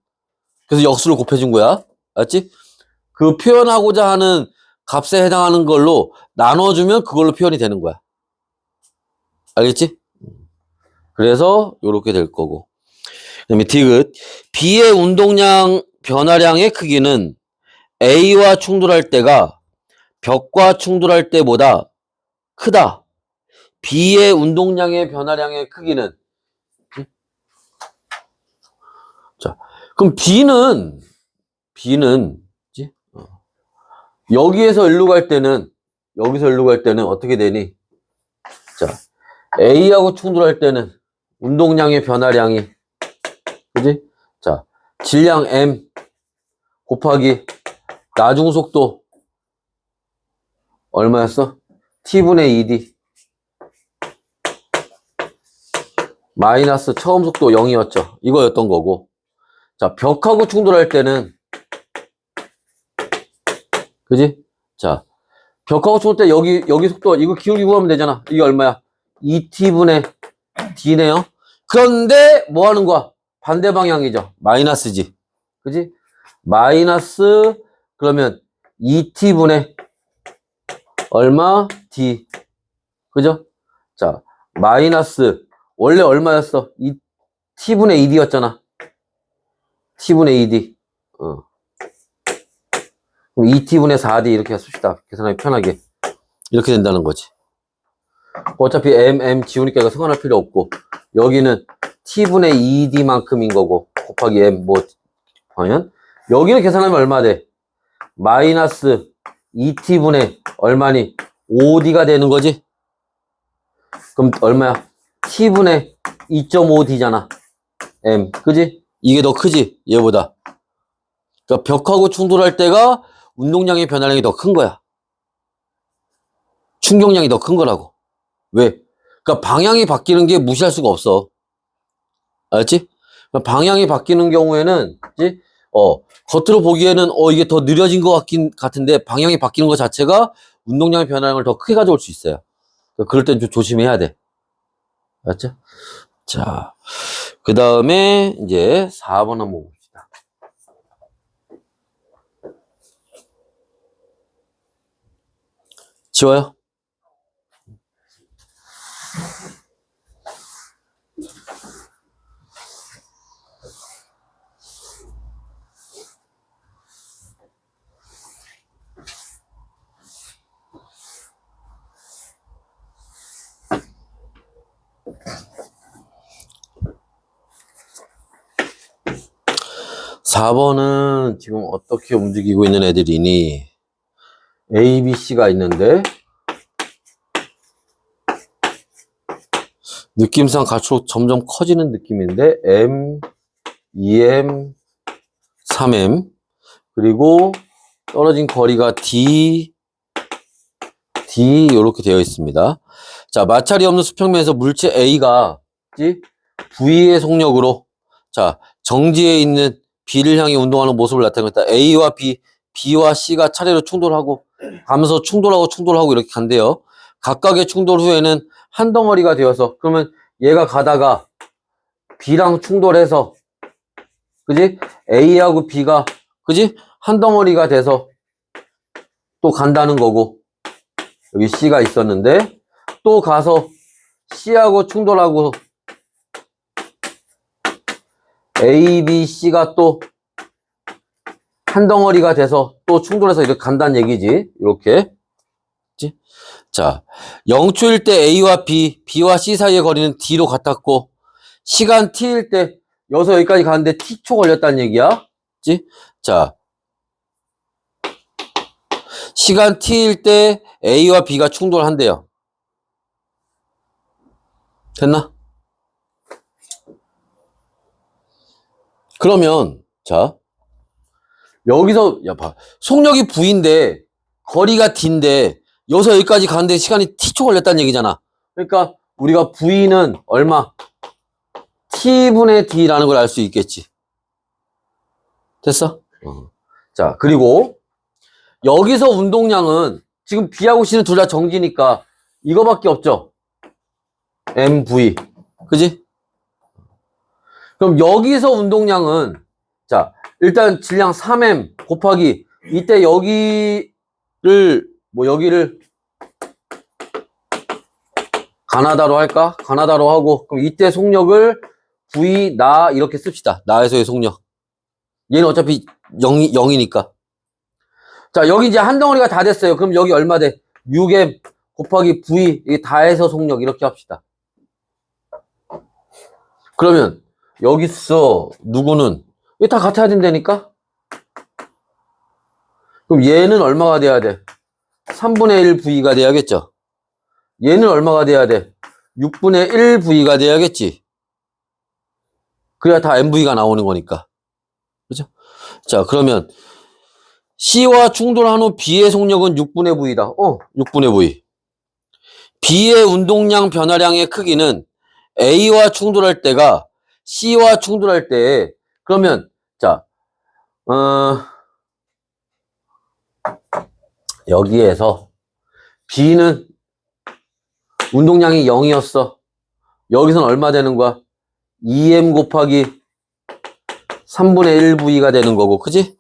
그래서 역수를 곱해준 거야. 알았지? 그 표현하고자 하는 값에 해당하는 걸로 나눠주면 그걸로 표현이 되는 거야. 알겠지? 그래서 요렇게 될 거고. 그다음에 디귿. B의 운동량 변화량의 크기는 A와 충돌할 때가 벽과 충돌할 때보다 크다. B의 운동량의 변화량의 크기는, 자, 그럼 B는 그치? 여기에서 일로 갈 때는, 여기서 일로 갈 때는 어떻게 되니? 자, A하고 충돌할 때는 운동량의 변화량이, 그지? 자, 질량 M 곱하기 나중 속도 얼마였어? T분의 2D 마이너스 처음 속도 0이었죠. 이거였던 거고. 자, 벽하고 충돌할 때는, 그지? 자, 벽하고 충돌 때 여기 속도, 이거 기울기 구하면 되잖아. 이게 얼마야? 2T분의 D네요. 그런데 뭐 하는 거야? 반대 방향이죠. 마이너스지. 그지? 마이너스, 그러면 2T분의 얼마? D. 그죠? 자, 마이너스, 원래 얼마였어? T분의 2D였잖아. T분의 2D. 그럼 2T분의 4D 이렇게 씁시다. 계산하기 편하게. 이렇게 된다는 거지. 어차피 M 지우니까 이거 상관할 필요 없고, 여기는 T분의 2D만큼인 거고, 곱하기 M, 뭐, 과연? 여기는 계산하면 얼마 돼? 마이너스 2T분의 얼마니? 5D가 되는 거지? 그럼 얼마야? T분의 2.5D잖아. M. 그지? 이게 더 크지? 얘보다. 그러니까 벽하고 충돌할 때가 운동량의 변화량이 더 큰 거야. 충격량이 더 큰 거라고. 왜? 그러니까 방향이 바뀌는 게 무시할 수가 없어. 알았지? 그러니까 방향이 바뀌는 경우에는, 그치? 겉으로 보기에는, 이게 더 느려진 것 같은데, 방향이 바뀌는 것 자체가 운동량의 변화량을 더 크게 가져올 수 있어요. 그러니까 그럴 땐 좀 조심해야 돼. 알았죠? 자, 그 다음에, 이제 4번 한번 봅시다. 지워요? (4번은) 지금 어떻게 움직이고 있는 애들이니? A, B, C가 있는데, 느낌상 갈수록 점점 커지는 느낌인데, M, 2M, 3M, 그리고 떨어진 거리가 D, 이렇게 되어 있습니다. 자, 마찰이 없는 수평면에서 물체 A가 V의 속력으로, 자, 정지에 있는 B를 향해 운동하는 모습을 나타내고 있다. A와 B, B와 C가 차례로 충돌하고 가면서 충돌하고 이렇게 간대요. 각각의 충돌 후에는 한 덩어리가 되어서, 그러면 얘가 가다가 B랑 충돌해서, 그지? A하고 B가, 그지? 한 덩어리가 돼서 또 간다는 거고, 여기 C가 있었는데, 또 가서 C하고 충돌하고, A, B, C가 또 한 덩어리가 돼서 또 충돌해서 이렇게 간다는 얘기지. 이렇게. 그치? 자, 0초일 때 A와 B, B와 C 사이의 거리는 D로 같았고, 시간 T일 때, 여기서 여기까지 가는데 T초 걸렸다는 얘기야. 그치? 자, 시간 T일 때 A와 B가 충돌한대요. 됐나? 그러면, 자, 여기서, 야, 봐. 속력이 V인데, 거리가 D인데, 여기서 여기까지 가는데 시간이 T초 걸렸다는 얘기잖아. 그러니까, 우리가 V는 얼마? T분의 D라는 걸 알 수 있겠지. 됐어? 자, 그리고, 여기서 운동량은, 지금 B하고 C는 둘 다 정지니까, 이거밖에 없죠? MV. 그지? 그럼 여기서 운동량은, 자, 일단 질량 3M 곱하기, 이때 여기를, 여기를, 가나다로 할까? 가나다로 하고, 그럼 이때 속력을 V, 나, 이렇게 씁시다. 나에서의 속력. 얘는 어차피 0이니까. 자, 여기 이제 한 덩어리가 다 됐어요. 그럼 여기 얼마 돼? 6M 곱하기 V, 이게 다 해서 속력, 이렇게 합시다. 그러면, 여기서, 누구는, 이게 다 같아야 된다니까? 그럼 얘는 얼마가 돼야 돼? 3분의 1 V가 돼야겠죠? 얘는 얼마가 돼야 돼? 6분의 1 V가 돼야겠지? 그래야 다 MV가 나오는 거니까. 그죠? 자, 그러면 C와 충돌한 후 B의 속력은 6분의 V다. 6분의 V. B의 운동량 변화량의 크기는 A와 충돌할 때가 C와 충돌할 때, 그러면, 자, 여기에서 B는 운동량이 0이었어. 여기서는 얼마 되는 거야? 2M 곱하기 3분의 1 V가 되는 거고, 그지?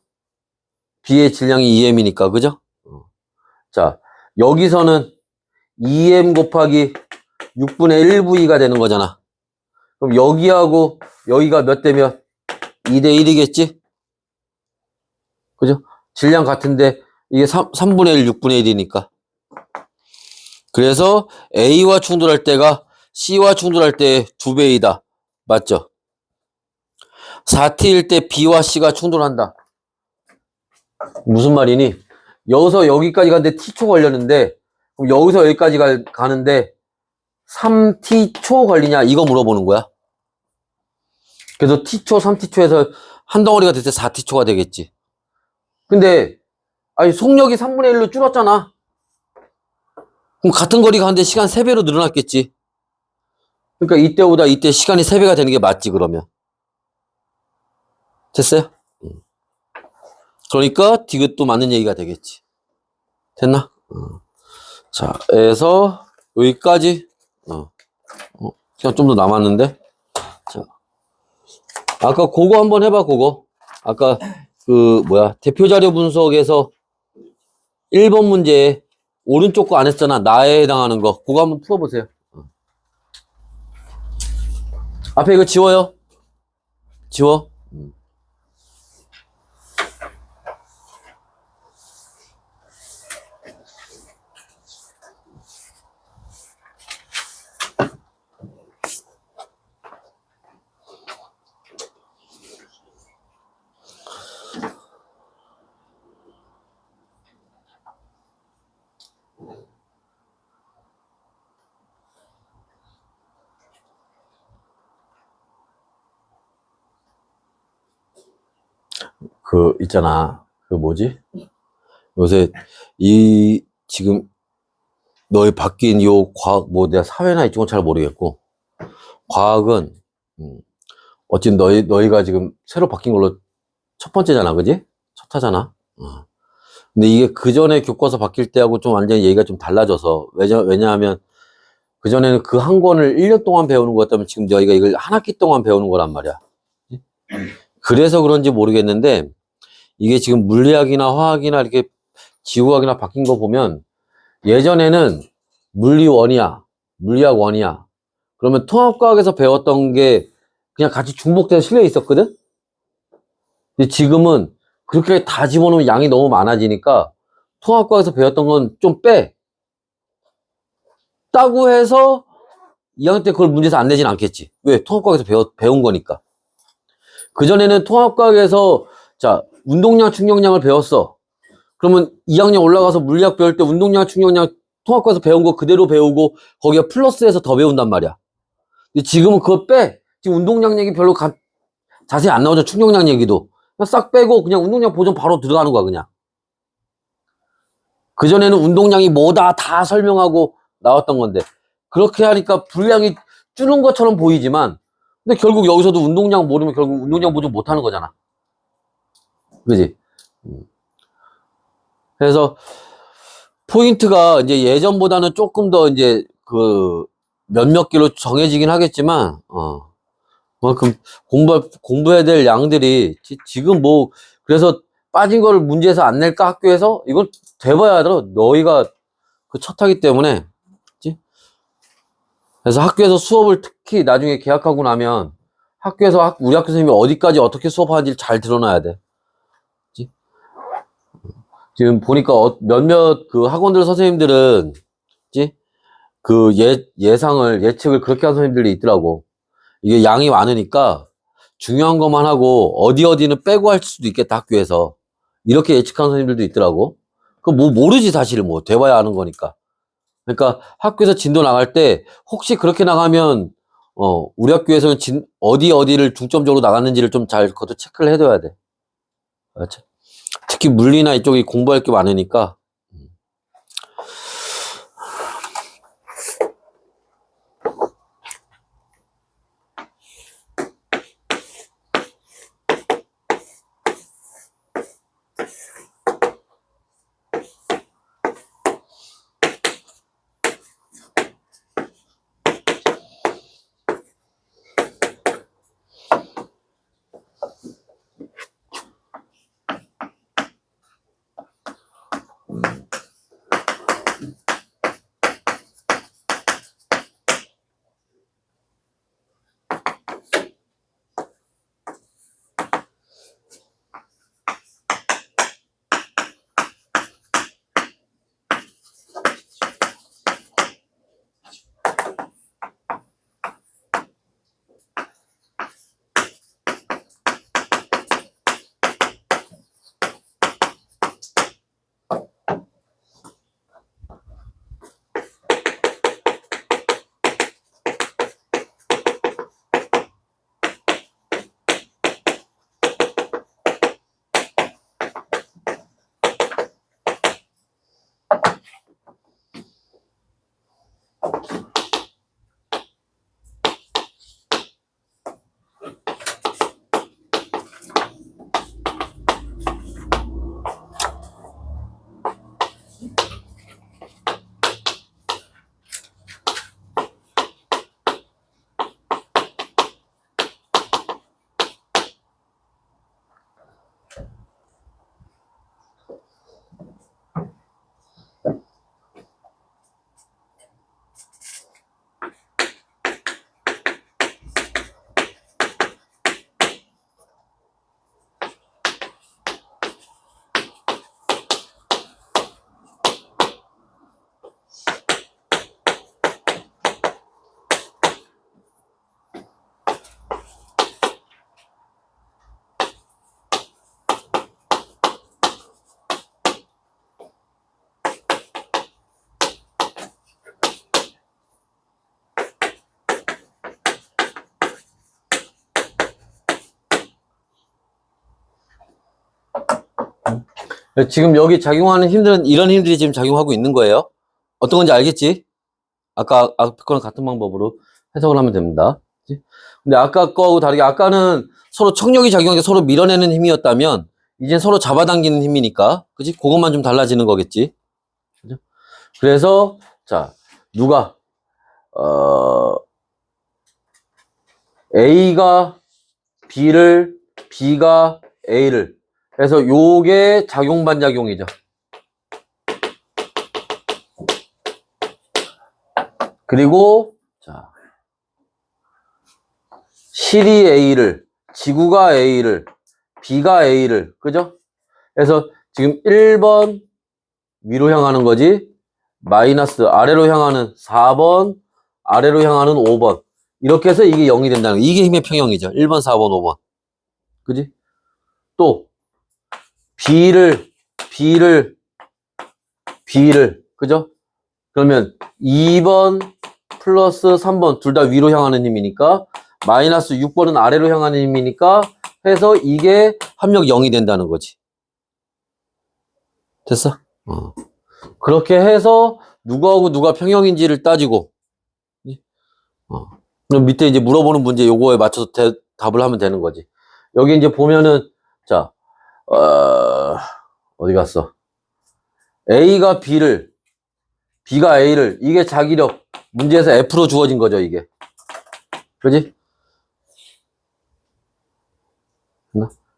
B의 질량이 2M이니까, 그죠? 자, 여기서는 2M 곱하기 6분의 1 V가 되는 거잖아. 그럼 여기하고 여기가 몇 대 몇? 2대 1이겠지? 그죠? 질량 같은데 이게 3분의 1, 6분의 1이니까. 그래서 A와 충돌할 때가 C와 충돌할 때 2배이다. 맞죠? 4T일 때 B와 C가 충돌한다. 무슨 말이니? 여기서 여기까지 가는데 T초 걸렸는데, 그럼 여기서 여기까지 가는데 3T초 걸리냐? 이거 물어보는 거야. 그래서 T초, 3T초에서 한 덩어리가 됐을 때 4T초가 되겠지. 근데, 아니, 속력이 3분의 1로 줄었잖아. 그럼 같은 거리 가는데 시간 3배로 늘어났겠지. 그러니까 이때보다 이때 시간이 3배가 되는 게 맞지, 그러면. 됐어요? 그러니까 디귿도 맞는 얘기가 되겠지. 됐나? 자, 해서 여기까지. 시간 좀 더 남았는데. 자, 아까 그거 한번 해봐, 그거. 아까 대표 자료 분석에서 1번 문제에 오른쪽 거 안 했잖아. 나에 해당하는 거. 그거 한번 풀어보세요. 앞에 이거 지워요. 지워. 있잖아. 뭐지? 요새, 지금, 너희 바뀐 과학, 내가 사회나 이쪽은 잘 모르겠고, 과학은, 어쨌든 너희가 지금 새로 바뀐 걸로 첫 번째잖아, 그지? 첫 하잖아. 근데 이게 그 전에 교과서 바뀔 때하고 좀 완전히 얘기가 좀 달라져서, 왜냐하면, 그전에는 그 한 권을 1년 동안 배우는 것 같다면 지금 너희가 이걸 한 학기 동안 배우는 거란 말이야. 그래서 그런지 모르겠는데, 이게 지금 물리학이나 화학이나 이렇게 지구학이나 바뀐 거 보면 예전에는 물리원이야, 물리학 원이야. 그러면 통합과학에서 배웠던 게 그냥 같이 중복돼서 실려 있었거든? 근데 지금은 그렇게 다 집어넣으면 양이 너무 많아지니까 통합과학에서 배웠던 건 좀 빼. 따고 해서 2학년 때 그걸 문제에서 안 내진 않겠지. 왜? 통합과학에서 배운 거니까. 그전에는 통합과학에서 자, 운동량, 충격량을 배웠어. 그러면 2학년 올라가서 물리학 배울 때 운동량, 충격량 통합과에서 배운 거 그대로 배우고 거기에 플러스해서 더 배운단 말이야. 근데 지금은 그거 빼. 지금 운동량 얘기 별로 자세히 안 나오죠. 충격량 얘기도. 그냥 싹 빼고 그냥 운동량 보정 바로 들어가는 거야, 그냥. 그전에는 운동량이 뭐다 다 설명하고 나왔던 건데, 그렇게 하니까 분량이 줄은 것처럼 보이지만, 근데 결국 여기서도 운동량 모르면 결국 운동량 보정 못 하는 거잖아. 그지? 그래서 포인트가 이제 예전보다는 조금 더 이제 그 몇몇 개로 정해지긴 하겠지만, 그만큼 공부해야 될 양들이 지금 뭐, 그래서 빠진 거를 문제에서 안 낼까 학교에서? 이건 돼봐야 알아. 너희가 그 첫 하기 때문에. 그치? 그래서 학교에서 수업을 특히 나중에 개학하고 나면 학교에서 우리 학교 선생님이 어디까지 어떻게 수업하는지 잘 드러나야 돼. 그치? 지금 보니까 몇몇 그 학원들 선생님들은, 그치? 그 예측을 그렇게 한 선생님들이 있더라고. 이게 양이 많으니까 중요한 것만 하고 어디는 빼고 할 수도 있겠다, 학교에서. 이렇게 예측하는 선생님들도 있더라고. 그 뭐 모르지, 사실 뭐. 돼봐야 아는 거니까. 그러니까 학교에서 진도 나갈 때 혹시 그렇게 나가면 우리 학교에서는 어디를 중점적으로 나갔는지를 좀 잘 그것도 체크를 해둬야 돼. 알았지? 특히 물리나 이쪽이 공부할 게 많으니까. 지금 여기 작용하는 힘들은 이런 힘들이 지금 작용하고 있는 거예요. 어떤 건지 알겠지? 아까 거랑 같은 방법으로 해석을 하면 됩니다. 그치? 근데 아까 거하고 다르게 아까는 서로 청력이 작용하게 서로 밀어내는 힘이었다면 이제 서로 잡아당기는 힘이니까, 그치? 그것만 좀 달라지는 거겠지. 그죠? 그래서 자, 누가 A가 B가 A를, 그래서 요게 작용 반작용이죠. 그리고 자, 실이 A를, 지구가 A를, B가 A를, 그죠? 그래서 지금 1번 위로 향하는 거지, 마이너스 아래로 향하는 4번, 아래로 향하는 5번, 이렇게 해서 이게 0이 된다는 거. 이게 힘의 평형이죠. 1번, 4번, 5번. 그지? 또 B를, 그죠? 그러면 2번 플러스 3번 둘 다 위로 향하는 힘이니까, 마이너스 6번은 아래로 향하는 힘이니까 해서 이게 합력 0이 된다는 거지. 됐어? 그렇게 해서 누구하고 누가 평형인지를 따지고, 그럼 밑에 이제 물어보는 문제 요거에 맞춰서 답을 하면 되는 거지. 여기 이제 보면은, 자, 어디 갔어? A가 B가 A를, 이게 자기력, 문제에서 F로 주어진 거죠, 이게. 그지?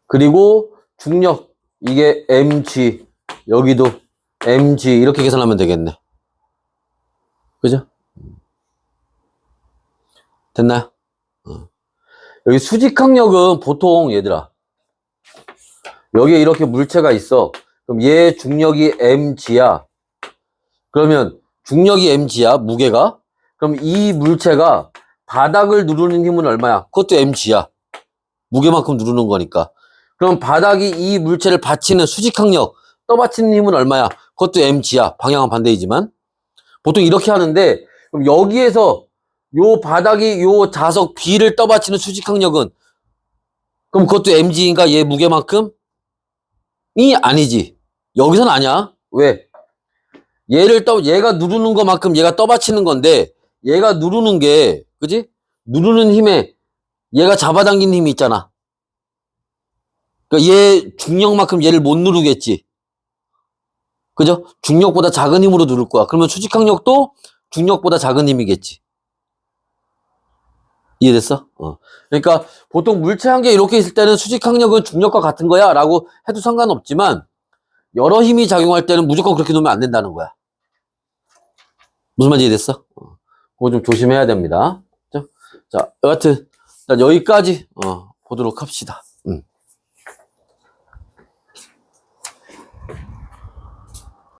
그리고 중력, 이게 mg, 여기도 mg, 이렇게 계산하면 되겠네. 그죠? 됐나요? 여기 수직항력은 보통, 얘들아, 여기에 이렇게 물체가 있어. 그럼 얘 중력이 mg야. 그러면 중력이 mg야, 무게가. 그럼 이 물체가 바닥을 누르는 힘은 얼마야? 그것도 mg야. 무게만큼 누르는 거니까. 그럼 바닥이 이 물체를 받치는 수직항력, 떠받치는 힘은 얼마야? 그것도 mg야. 방향은 반대이지만. 보통 이렇게 하는데, 그럼 여기에서 요 바닥이 요 자석 B를 떠받치는 수직항력은, 그럼 그것도 mg인가? 얘 무게만큼? 이 아니지. 여기선 아니야. 왜? 얘가 누르는 것만큼 얘가 떠받치는 건데, 얘가 누르는 게, 그지? 누르는 힘에 얘가 잡아당기는 힘이 있잖아. 그러니까 얘 중력만큼 얘를 못 누르겠지. 그죠? 중력보다 작은 힘으로 누를 거야. 그러면 수직항력도 중력보다 작은 힘이겠지. 이해됐어? 그러니까 보통 물체 한 개 이렇게 있을 때는 수직항력은 중력과 같은 거야 라고 해도 상관없지만, 여러 힘이 작용할 때는 무조건 그렇게 놓으면 안 된다는 거야. 무슨 말인지 이해됐어? 그거 좀 조심해야 됩니다. 자, 여하튼 여기까지 보도록 합시다.